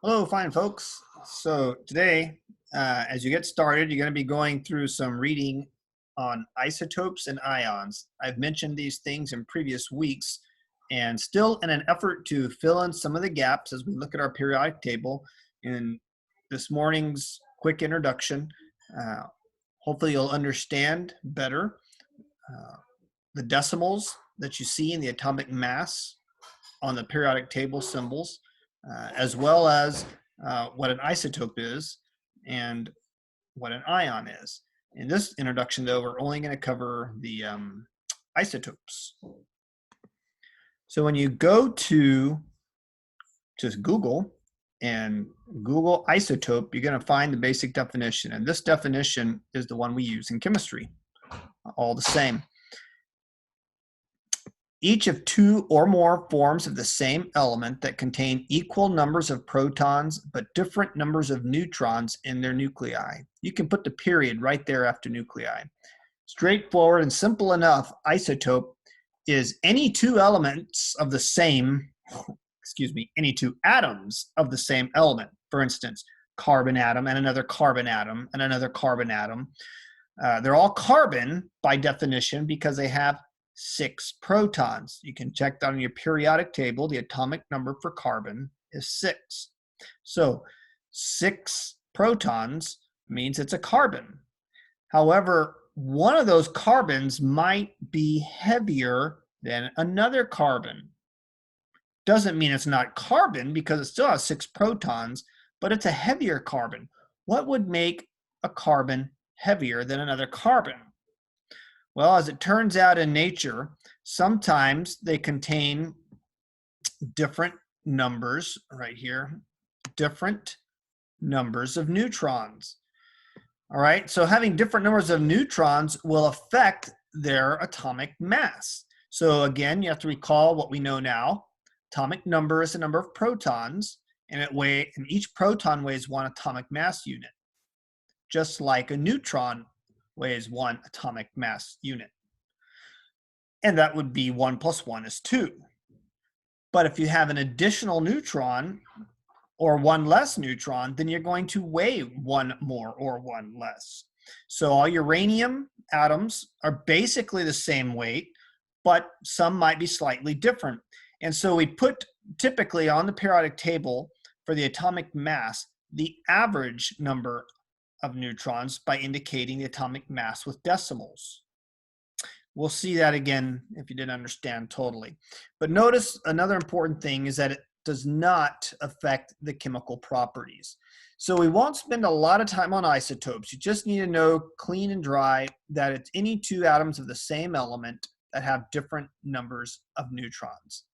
Hello, fine folks. So today, as you get started, you're going to be going through some reading on isotopes and ions. I've mentioned these things in previous weeks, and still in an effort to fill in some of the gaps as we look at our periodic table in this morning's quick introduction, uh, hopefully you'll understand better uh, the decimals that you see in the atomic mass on the periodic table symbols, as well as what an isotope is and what an ion is. In this introduction, though, we're only going to cover the isotopes. So when you go to just Google and Google isotope, you're going to find the basic definition. And this definition is the one we use in chemistry, all the same. Each of two or more forms of the same element that contain equal numbers of protons but different numbers of neutrons in their nuclei. You can put the period right there after nuclei. Straightforward and simple enough. Isotope is any two elements of the same, any two atoms of the same element. For instance, carbon atom and another carbon atom and another carbon atom. They're all carbon by definition because they have 6 protons. You can check that on your periodic table. The atomic number for carbon is 6. So 6 protons means it's a carbon. However, one of those carbons might be heavier than another carbon. Doesn't mean it's not carbon because it still has 6 protons, but it's a heavier carbon. What would make a carbon heavier than another carbon? Well, as it turns out in nature, sometimes they contain different numbers, right here, different numbers of neutrons. All right, so having different numbers of neutrons will affect their atomic mass. So again, you have to recall what we know now. Atomic number is the number of protons, and each proton weighs 1 atomic mass unit, just like a neutron weighs 1 atomic mass unit. And that would be 1 plus 1 is 2. But if you have an additional neutron or 1 less neutron, then you're going to weigh 1 more or 1 less. So all uranium atoms are basically the same weight, but some might be slightly different. And so we put typically on the periodic table for the atomic mass the average number of neutrons by indicating the atomic mass with decimals. We'll see that again if you didn't understand totally. But notice another important thing is that it does not affect the chemical properties. So we won't spend a lot of time on isotopes. You just need to know clean and dry that it's any two atoms of the same element that have different numbers of neutrons.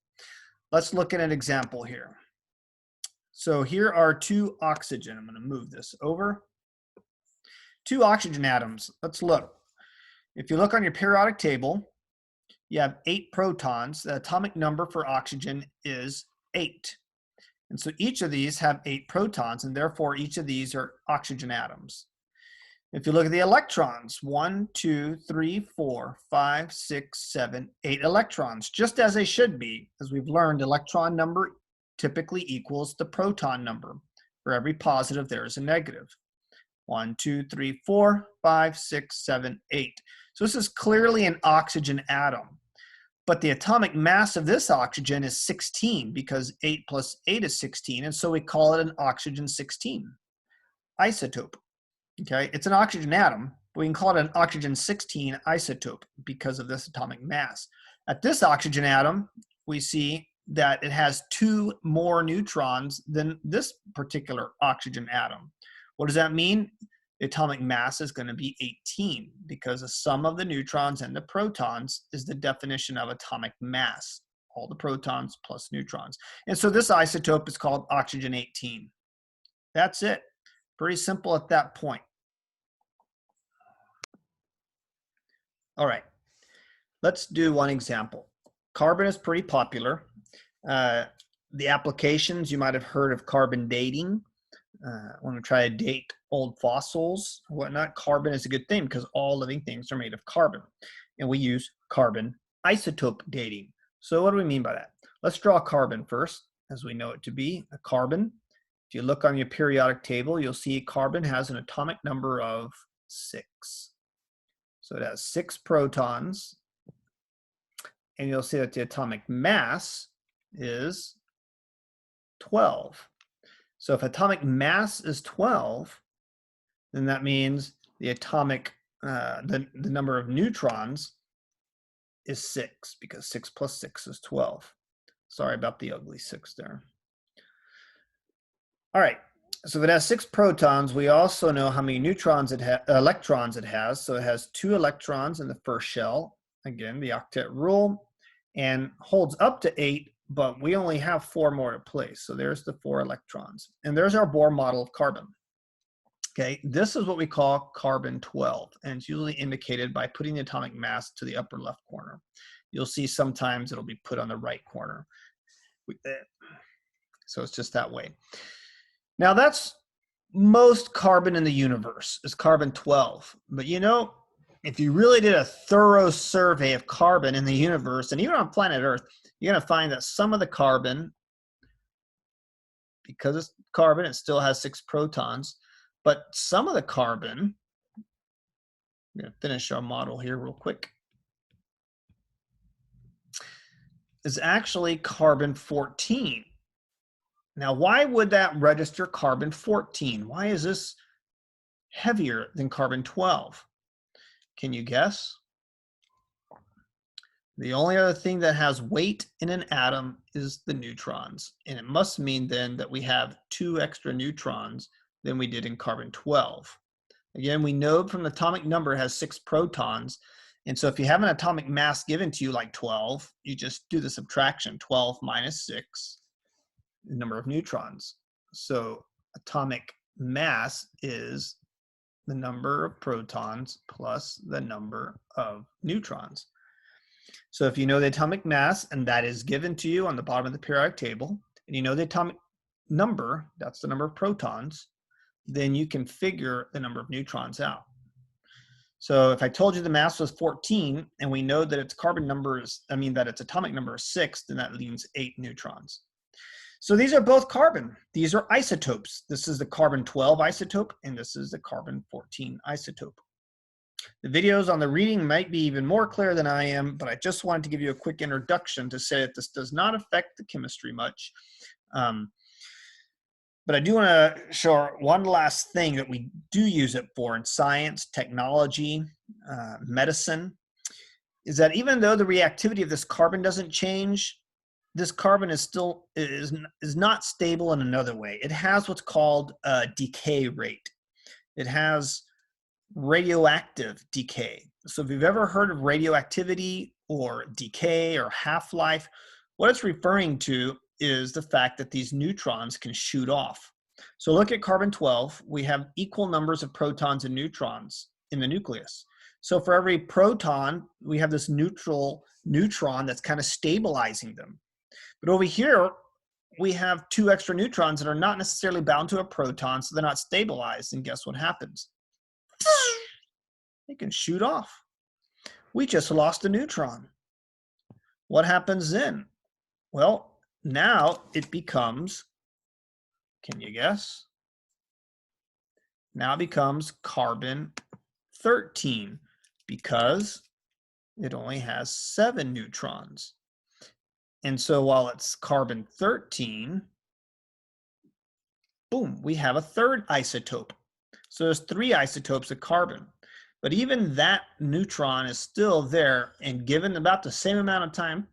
Let's look at an example here. So here are 2 oxygen. I'm going to move this over. 2 oxygen atoms. Let's look. If you look on your periodic table, you have 8 protons. The atomic number for oxygen is 8. And so each of these have 8 protons, and therefore each of these are oxygen atoms. If you look at the electrons, 1, 2, 3, 4, 5, 6, 7, 8 electrons, just as they should be. As we've learned, electron number typically equals the proton number. For every positive, there is a negative. 1, 2, 3, 4, 5, 6, 7, 8. So this is clearly an oxygen atom. But the atomic mass of this oxygen is 16 because 8 plus 8 is 16. And so we call it an oxygen 16 isotope. Okay, it's an oxygen atom, but we can call it an oxygen 16 isotope because of this atomic mass. At this oxygen atom, we see that it has 2 more neutrons than this particular oxygen atom. What does that mean? The atomic mass is going to be 18 because the sum of the neutrons and the protons is the definition of atomic mass, all the protons plus neutrons. And so this isotope is called oxygen 18. That's it. Pretty simple at that point. All right, let's do one example. Carbon is pretty popular. The applications, you might have heard of carbon dating. When we try to date old fossils or whatnot, carbon is a good thing because all living things are made of carbon. And we use carbon isotope dating. So what do we mean by that? Let's draw carbon first, as we know it to be, a carbon. If you look on your periodic table, you'll see carbon has an atomic number of 6. So it has 6 protons, and you'll see that the atomic mass is 12. So if atomic mass is 12, then that means the atomic, the number of neutrons is 6, because 6 plus 6 is 12. Sorry about the ugly 6 there. All right, so if it has 6 protons, we also know how many electrons it has. So it has 2 electrons in the first shell, again, the octet rule, and holds up to 8, but we only have 4 more to place. So there's the 4 electrons. And there's our Bohr model of carbon. Okay, this is what we call carbon-12, and it's usually indicated by putting the atomic mass to the upper left corner. You'll see sometimes it'll be put on the right corner. So it's just that way. Now that's most carbon in the universe is carbon-12. But you know, if you really did a thorough survey of carbon in the universe, and even on planet Earth, you're going to find that some of the carbon, because it's carbon, it still has 6 protons, but some of the carbon, I'm going to finish our model here real quick, is actually carbon-14. Now, why would that register carbon-14? Why is this heavier than carbon-12? Can you guess? The only other thing that has weight in an atom is the neutrons. And it must mean then that we have 2 extra neutrons than we did in carbon-12. Again, we know from the atomic number it has 6 protons. And so if you have an atomic mass given to you like 12, you just do the subtraction, 12 minus 6. Number of neutrons. So atomic mass is the number of protons plus the number of neutrons. So if you know the atomic mass, and that is given to you on the bottom of the periodic table, and you know the atomic number, that's the number of protons, then you can figure the number of neutrons out. So if I told you the mass was 14, and we know that its carbon number is, that its atomic number is 6, then that leaves 8 neutrons. So these are both carbon. These are isotopes. This is the carbon-12 isotope, and this is the carbon-14 isotope. The videos on the reading might be even more clear than I am, but I just wanted to give you a quick introduction to say that this does not affect the chemistry much. But I do want to show one last thing that we do use it for in science, technology, medicine, is that even though the reactivity of this carbon doesn't change, this carbon is not stable in another way. It has what's called a decay rate. It has radioactive decay. So if you've ever heard of radioactivity or decay or half-life, what it's referring to is the fact that these neutrons can shoot off. So look at carbon-12. We have equal numbers of protons and neutrons in the nucleus. So for every proton, we have this neutral neutron that's kind of stabilizing them. But over here, we have 2 extra neutrons that are not necessarily bound to a proton, so they're not stabilized. And guess what happens? They can shoot off. We just lost a neutron. What happens then? Well, now it becomes, can you guess? Now it becomes carbon-13 because it only has 7 neutrons. And so while it's carbon-13, boom, we have a 3rd isotope. So there's 3 isotopes of carbon. But even that neutron is still there, and given about the same amount of time,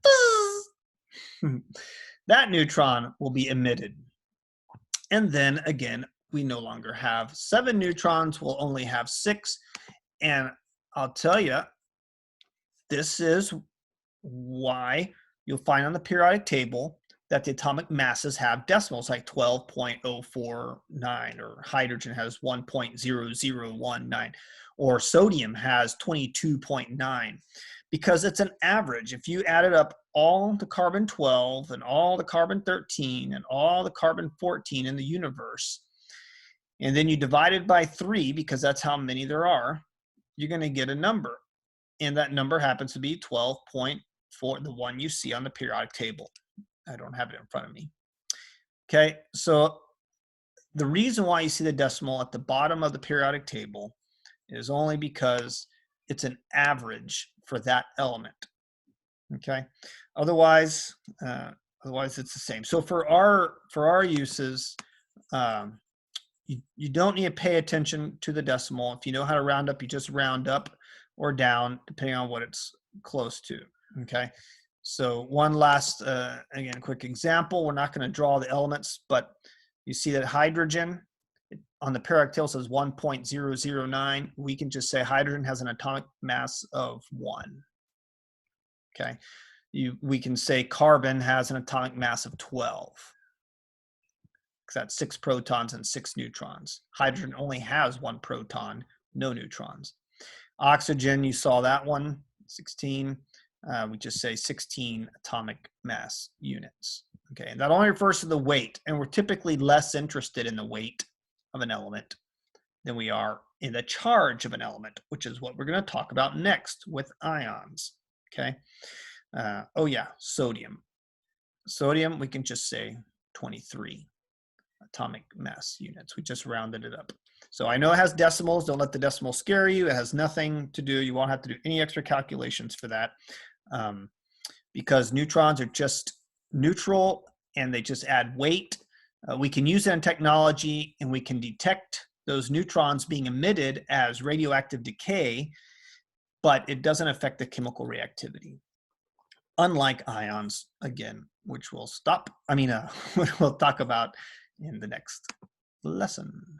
that neutron will be emitted. And then again, we no longer have 7 neutrons, we'll only have 6. And I'll tell you, this is why you'll find on the periodic table that the atomic masses have decimals like 12.049, or hydrogen has 1.0019, or sodium has 22.9, because it's an average. If you added up all the carbon-12 and all the carbon-13 and all the carbon-14 in the universe, and then you divide it by 3, because that's how many there are, you're going to get a number. And that number happens to be 12.4, the one you see on the periodic table. I don't have it in front of me. Okay, so the reason why you see the decimal at the bottom of the periodic table is only because it's an average for that element. Okay, otherwise, otherwise it's the same. So for our uses, um, you don't need to pay attention to the decimal. If you know how to round up, you just round up or down depending on what it's close to. Okay, so one last, again, quick example. We're not going to draw the elements, but you see that hydrogen on the periodic table says 1.009. We can just say hydrogen has an atomic mass of 1. Okay, we can say carbon has an atomic mass of 12. Because that's 6 protons and 6 neutrons. Hydrogen only has 1 proton, no neutrons. Oxygen, you saw that one, 16. We just say 16 atomic mass units. Okay, and that only refers to the weight, and we're typically less interested in the weight of an element than we are in the charge of an element, which is what we're going to talk about next with ions. Okay. Oh yeah, sodium. Sodium, we can just say 23 atomic mass units. We just rounded it up. So I know it has decimals. Don't let the decimals scare you. It has nothing to do. You won't have to do any extra calculations for that, because neutrons are just neutral and they just add weight. We can use it in technology, and we can detect those neutrons being emitted as radioactive decay, but it doesn't affect the chemical reactivity. Unlike ions, again, which we'll talk about in the next lesson.